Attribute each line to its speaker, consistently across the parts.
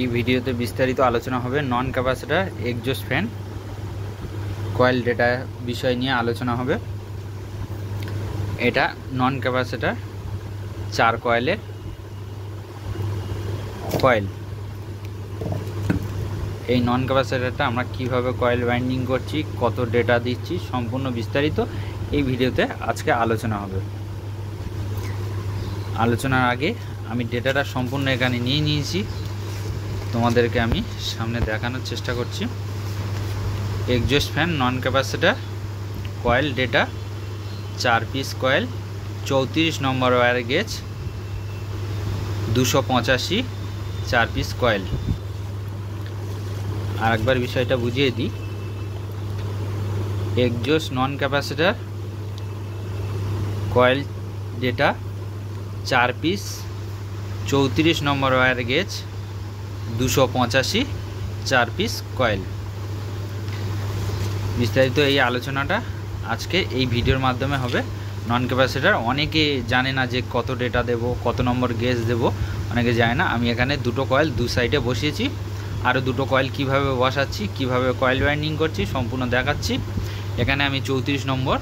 Speaker 1: এই ভিডিওতে বিস্তারিত আলোচনা হবে non capacitor exhaust fan coil data বিষয় নিয়ে আলোচনা হবে। এটা নন ক্যাপাসিটর 4 কয়েলের কয়েল। এই নন ক্যাপাসিটরটা আমরা কিভাবে কয়েল বাইন্ডিং করছি, কত ডেটা দিচ্ছি, সম্পূর্ণ বিস্তারিত এই ভিডিওতে আজকে আলোচনা হবে। আলোচনার আগে আমি ডেটাটা সম্পূর্ণ এখানে নিয়ে নিয়েছি, তোমাদেরকে আমি সামনে দেখানোর চেষ্টা করছি। Exhaust fan non capacitor coil data 4 piece coil, 34 number wire gauge, 285 4 piece coil. আরেকবার বিষয়টা বুঝিয়ে দিই। Exhaust non capacitor coil data 4 piece, 34 number wire gauge, 285 4 piece coil. বিস্তারিত এই আলোচনাটা আজকে এই ভিডিওর মাধ্যমে হবে। নন ক্যাপাসিটর অনেকে জানে না যে কত ডেটা দেব, কত নম্বর গেজ দেব, অনেকে জানে না। আমি এখানে দুটো কয়েল দু সাইডে বসিয়েছি, আরও দুটো কয়েল কিভাবে বসাচ্ছি, কিভাবে কয়েল বাইন্ডিং করছি সম্পূর্ণ দেখাচ্ছি। এখানে আমি 34 নম্বর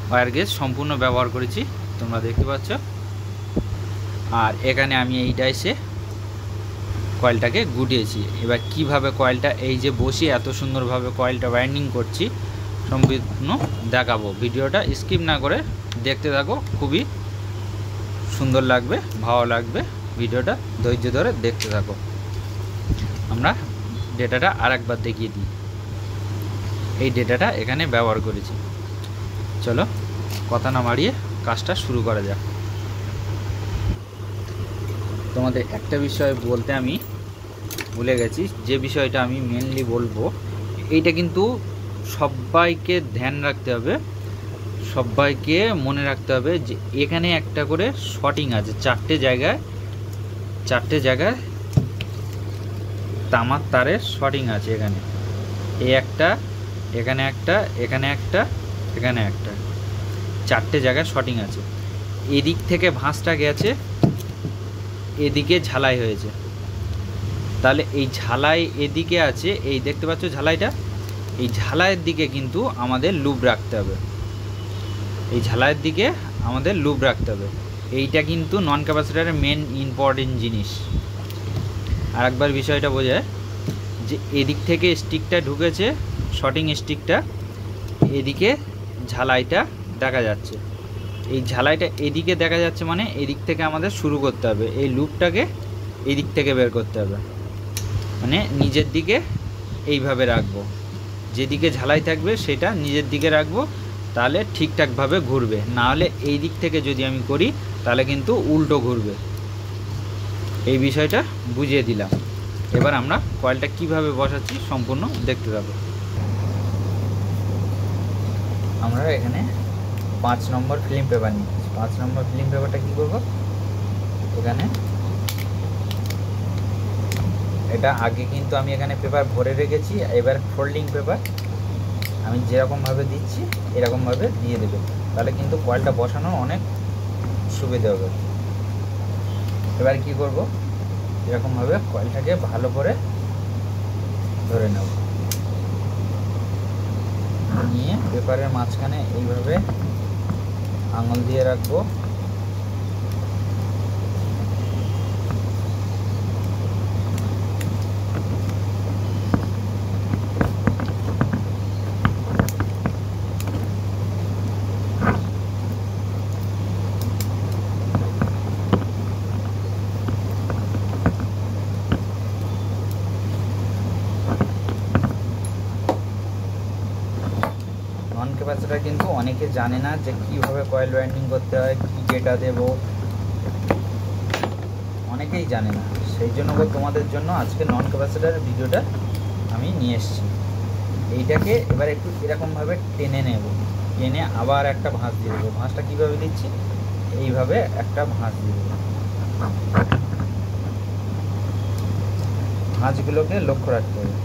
Speaker 1: ওয়্যার গেজ সম্পূর্ণ ব্যবহার করেছি, তোমরা দেখতে পাচ্ছ। আর এখানে আমি এই ডাইসে কয়েলটাকে গুটিয়েছি। এবার কিভাবে কয়েলটা এই যে বসিয়ে এত সুন্দরভাবে কয়েলটা বাইন্ডিং করছি সম্পূর্ণ দেখাবো। ভিডিওটা স্কিপ না করে দেখতে থাকো, খুবই সুন্দর লাগবে, ভালো লাগবে। ভিডিওটা ধৈর্য ধরে দেখতে থাকো। আমরা ডেটাটা আরেকবার দেখিয়ে দিই। এই ডেটাটা এখানে ব্যবহার করেছি। চলো কথা না বাড়িয়ে কাজটা শুরু করা যাক। তোমাদের একটা বিষয় বলতে আমি ভুলে গেছি, যে বিষয়টা আমি মেনলি বলবো, এইটা কিন্তু সবাইকে ধ্যান রাখতে হবে, সবাইকে মনে রাখতে হবে যে এখানে একটা করে শর্টিং আছে, চারটে জায়গায় তামার তারের শর্টিং আছে। এখানে এই একটা, এখানে একটা, এখানে একটা, এখানে একটা, চারটে জায়গায় শর্টিং আছে। এদিক থেকে ভাঁজটা গেছে, এদিকে ঝালাই হয়েছে। তাহলে এই ঝালাই এদিকে আছে, এই দেখতে পাচ্ছ ঝালাইটা, এই ঝালাইয়ের দিকে কিন্তু আমাদের লুপ রাখতে হবে। এই ঝালাইয়ের দিকে আমাদের লুপ রাখতে হবে। এইটা কিন্তু নন ক্যাপাসিটরের মেন ইম্পর্টেন্ট জিনিস। আর একবার বিষয়টা বোঝায় যে এদিক থেকে স্টিকটা ঢুকেছে, শর্টিং স্টিকটা, এদিকে ঝালাইটা দেখা যাচ্ছে। এই ঝালাইটা এদিকে দেখা যাচ্ছে মানে এদিক থেকে আমাদের শুরু করতে হবে। এই লুপটাকে এদিক থেকে বের করতে হবে, মানে নিজের দিকে এইভাবে রাখবো। যেদিকে ঝালাই থাকবে সেটা নিজের দিকে রাখবো, তাহলে ঠিকঠাকভাবে ঘুরবে। না হলে এই দিক থেকে যদি আমি করি তাহলে কিন্তু উল্টো ঘুরবে। এই বিষয়টা বুঝিয়ে দিলাম। এবার আমরা কয়েলটা কিভাবে বসাচ্ছি সম্পূর্ণ দেখতে পাবো। আমরা এখানে 5 নম্বর ফিল্ম পেপার নিচ্ছি। 5 নম্বর ফিল্ম পেপারটা কী করবো, এখানে এটা আগে কিন্তু আমি এখানে পেপার ভরে রেখেছি। এবার ফোল্ডিং পেপার আমি যেরকমভাবে দিচ্ছি এরকমভাবে দিয়ে দেবে, তাহলে কিন্তু কয়েলটা বসানো অনেক সুবিধা হবে। এবার কি করব, এরকমভাবে কয়েলটাকে ভালো করে ধরে নেব, নিয়ে পেপারের মাঝখানে এইভাবে আঙুল দিয়ে রাখবো। নন ক্যাপাসিটর কিন্তু অনেকে জানে না যে কীভাবে কয়েল বাইন্ডিং করতে হয়, কী ডেটা দেব, অনেকেই জানে না। সেই জন্য তোমাদের জন্য আজকে নন ক্যাপাসিটরের ভিডিওটা আমি নিয়ে এসেছি। এইটাকে এবার একটু এরকমভাবে টেনে নেব, টেনে আবার একটা ভাঁজ দিয়ে দেবো। ভাঁজটা কীভাবে দিচ্ছি, এইভাবে একটা ভাঁজ দিয়ে দেবো। ভাঁজগুলোকে লক্ষ্য রাখতে হবে।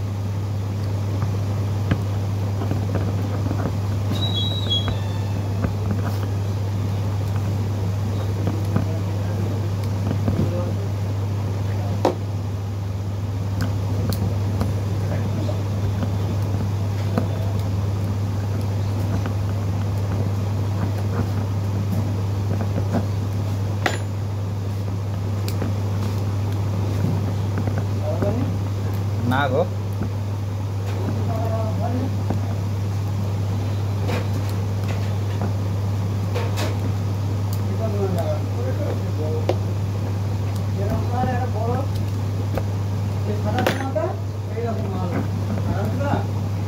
Speaker 1: না গো,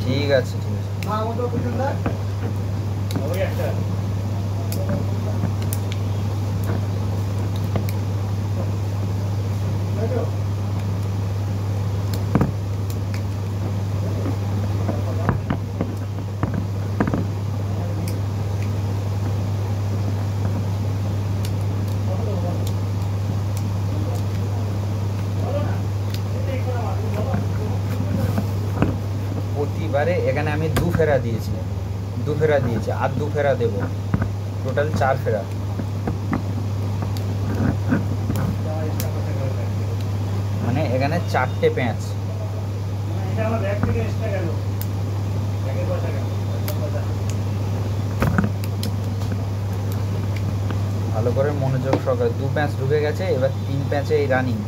Speaker 1: ঠিক আছে ঠিক আছে। প্রতিবারে এখানে আমি 2 ফেরা দিয়েছি, আর 2 ফেরা দেবো, টোটাল 4 ফেরা। মানে এখানে 4টে প্যাঁচ। ভালো করে মনোযোগ সহকারে, 2 প্যাঁচ ঢুকে গেছে, এবার 3 প্যাঁচে এই রানিং।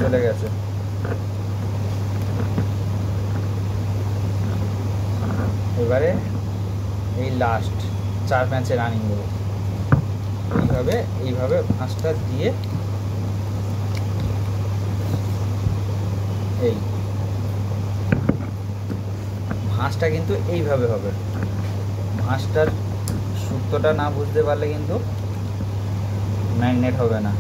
Speaker 1: চলে গেছে। এবারে এই লাস্ট 4 প্যাঁচে রানিং দেবো। এইভাবে ভাঁজটা দিয়ে এই ভাঁজটা কিন্তু এইভাবে হবে। ভাঁজটার সূত্রটা না বুঝতে পারলে কিন্তু ম্যাগনেট হবে না।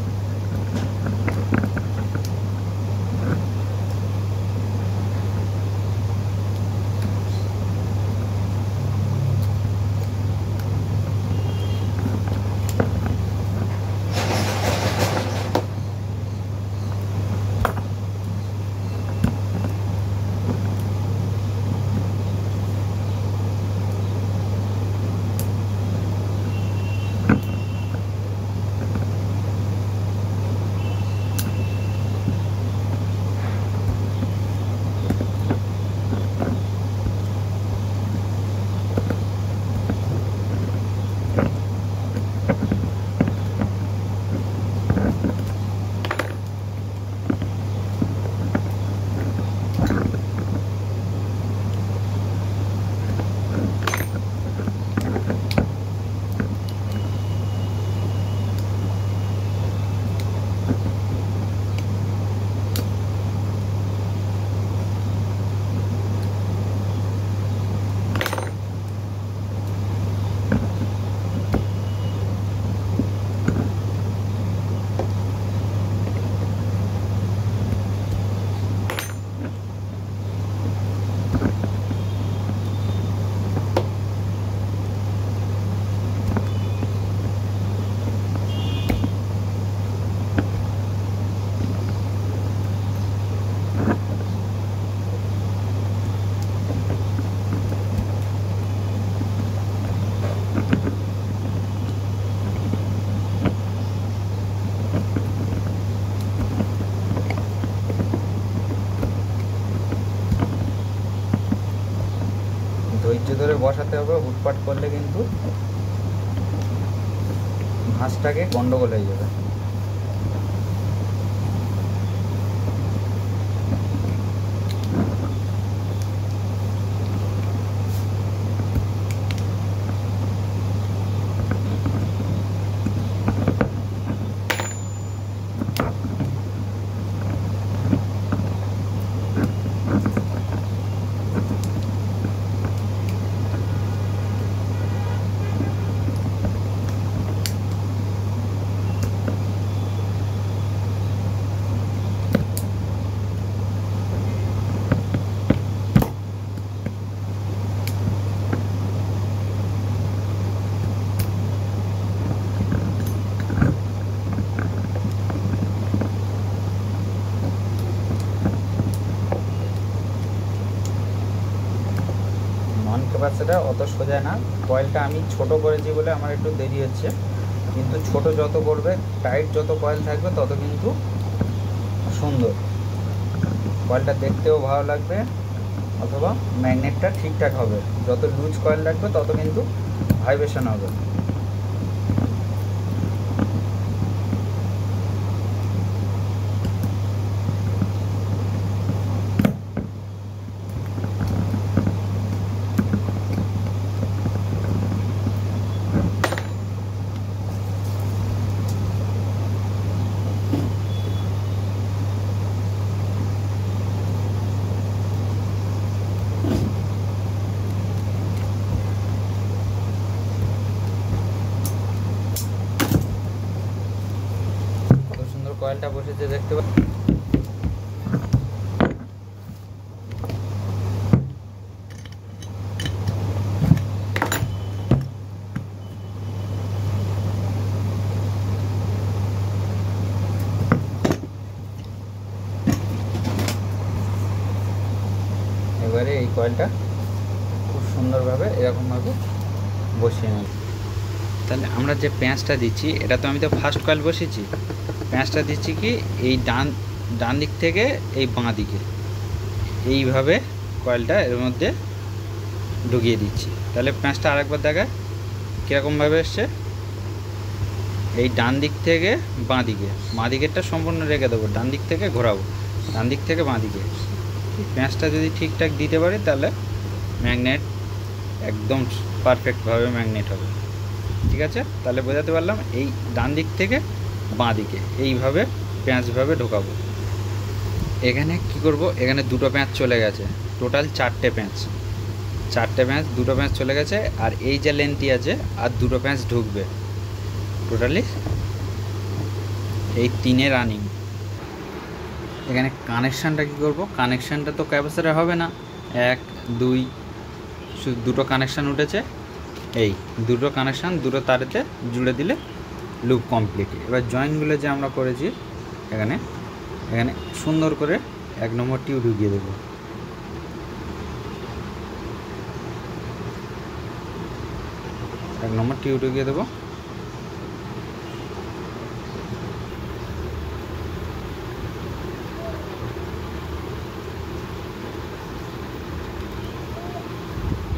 Speaker 1: ধৈর্য ধরে বসাতে হবে, হুটপাট করলে কিন্তু ভাঁজটাকে গন্ডগোল হয়ে যাবে। ক্যাপাসিটার অত সোজা না। কয়েলটা আমি ছোট করেছি বলে আমার একটু দেরি হচ্ছে, কিন্তু ছোট যত করবে, টাইট যত কয়েল থাকবে তত কিন্তু সুন্দর, কয়েলটা দেখতেও ভালো লাগবে, অথবা ম্যাগনেটটা ঠিকঠাক হবে। যত লুজ কয়েল রাখবে তত কিন্তু ভাইব্রেশন হবে। কয়েলটা বসেছে দেখতে পাচ্ছি। এবারে এই কয়েলটা খুব সুন্দরভাবে এরকমভাবে বসিয়ে নেব। তাহলে আমরা যে প্যাঁচটা দিচ্ছি, এটা তো আমি তো ফার্স্ট কয়েল বসিয়েছি, প্যাঁচটা দিচ্ছি কি এই ডান দিক থেকে এই বাঁ দিকে এইভাবে কয়েলটা এর মধ্যে ঢুকিয়ে দিচ্ছি। তাহলে প্যাঁচটা আরেকবার দেখায় কীরকমভাবে এসছে। এই ডান দিক থেকে বাঁ দিকেরটা সম্পূর্ণ রেখে দেবো, ডান দিক থেকে ঘোরাবো, ডান দিক থেকে বাঁ দিকে। প্যাঁচটা যদি ঠিকঠাক দিতে পারি তাহলে ম্যাগনেট একদম পারফেক্টভাবে ম্যাগনেট হবে। ঠিক আছে, তাহলে বোঝাতে পারলাম। এই ডান দিক থেকে বাঁ দিকে এইভাবে প্যাঁচভাবে ঢোকাবো। এখানে কি করব, এখানে দুটো প্যাঁচ চলে গেছে, টোটাল চারটে প্যাঁচ, দুটো প্যাঁচ চলে গেছে। আর এই যে লেন্থটি আছে আর দুটো প্যাঁচ ঢুকবে, টোটালি এই 3 রানিং। এখানে কানেকশানটা কী করব, কানেকশানটা তো ক্যাপাসিটর হবে না, 1 2 শুধু দুটো কানেকশান উঠেছে। এই দুটো কানেকশান দুটো তারেতে জুড়ে দিলে লুপ কমপ্লিট। এবার জয়েন্টগুলো যে আমরা করেছি এখানে সুন্দর করে 1 নম্বর টিউব ঢুকিয়ে দেবো।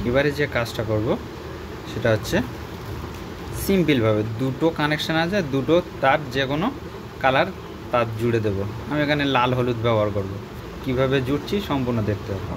Speaker 1: এবারে যে কাজটা করব সেটা হচ্ছে সিম্পলভাবে দুটো কানেকশান আছে, দুটো তার যে কোনো কালার তার জুড়ে দেব। আমি এখানে লাল হলুদ ব্যবহার করব। কিভাবে জুড়ছি সম্পূর্ণ দেখতে হবে।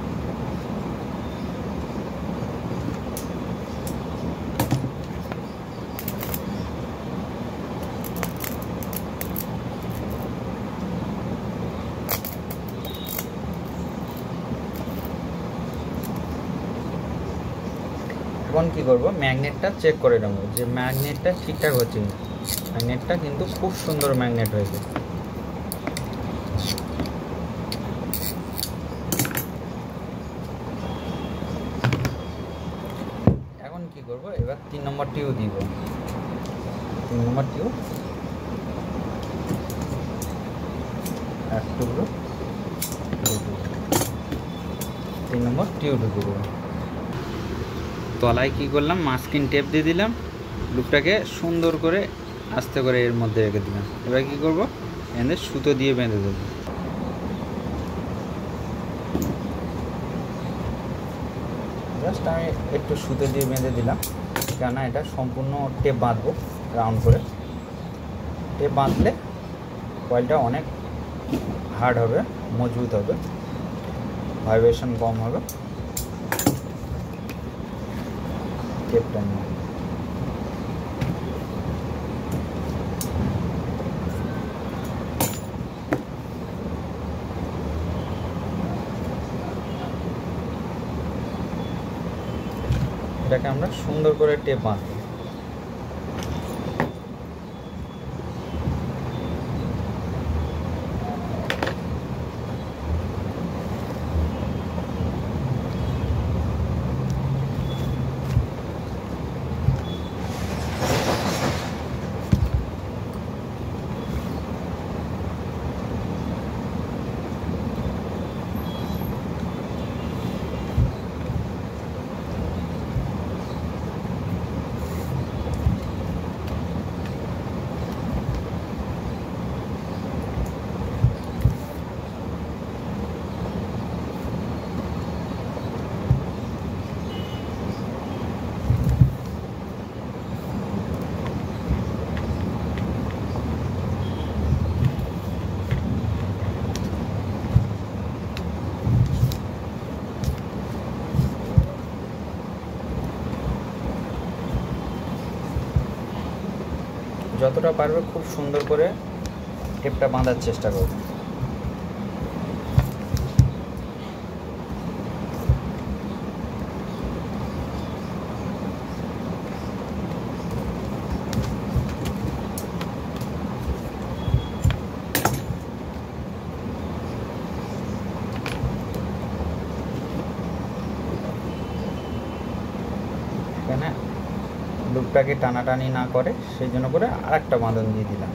Speaker 1: এখন কী করবো, ম্যাগনেটটা চেক করে নেব যে ম্যাগনেটটা ঠিকঠাক হচ্ছে। ম্যাগনেটটা কিন্তু খুব সুন্দর ম্যাগনেট হয়েছে। এখন কি করব, এবার 3 নম্বর টিউব দিব। 3 নম্বর টিউব এক টুকরো 3 নম্বর টিউব ঢুকে দেবো। তলায় কী করলাম, মাস্কিং টেপ দিয়ে দিলাম, লুপটাকে সুন্দর করে আস্তে করে এর মধ্যে রেখে দিলাম। এবার কী করবো, এখানে সুতো দিয়ে বেঁধে দেবো। জাস্ট আমি একটু সুতো দিয়ে বেঁধে দিলাম, কেননা এটা সম্পূর্ণ টেপ বাঁধবো রাউন্ড করে। টেপ বাঁধলে কয়েলটা অনেক হার্ড হবে, মজবুত হবে, ভাইব্রেশন কম হবে। টেপটা নিয়ে এটাকে আমরা সুন্দর করে টেপ বাঁধবো। যতটা পারবে খুব সুন্দর করে টেপটা বাঁধার চেষ্টা করবে। এখানে লুপটাকে টানাটানি না করে সেই জন্য করে আরেকটা বাঁধন দিয়ে দিলাম।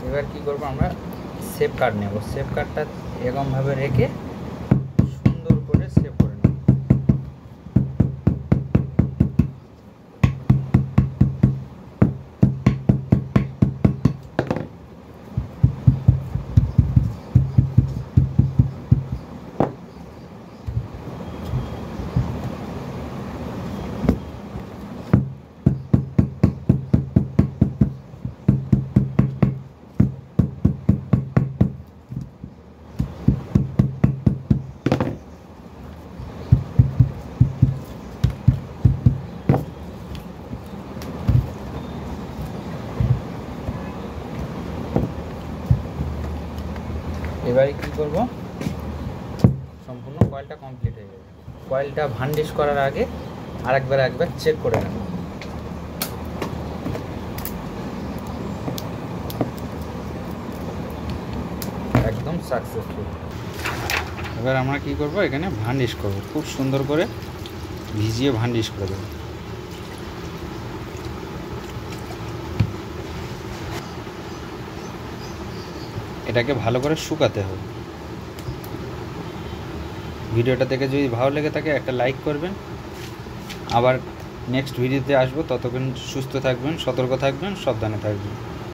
Speaker 1: এবার কি করব, আমরা শেপ কাট নেব। শেপ কাটটা এরকমভাবে রেখে সুন্দর করে শেপ করে নেব। এবারে কি করব, সম্পূর্ণ কয়েলটা কমপ্লিট হয়ে যাবে। কয়েলটা ভান্ডিশ করার আগে একবার চেক করে নেব। একদম সাকসেসফুল। এবার আমরা কি করব, এখানে ভান্ডিশ করব, খুব সুন্দর করে ভিজিয়ে ভান্ডিশ করে দেব। এটাকে ভালো করে শুকাতে হবে। ভিডিওটা দেখে যদি ভালো লেগে থাকে একটা লাইক করবেন। আবার নেক্সট ভিডিওতে আসবো, ততক্ষণ সুস্থ থাকবেন, সতর্ক থাকবেন, সাবধানে থাকবেন।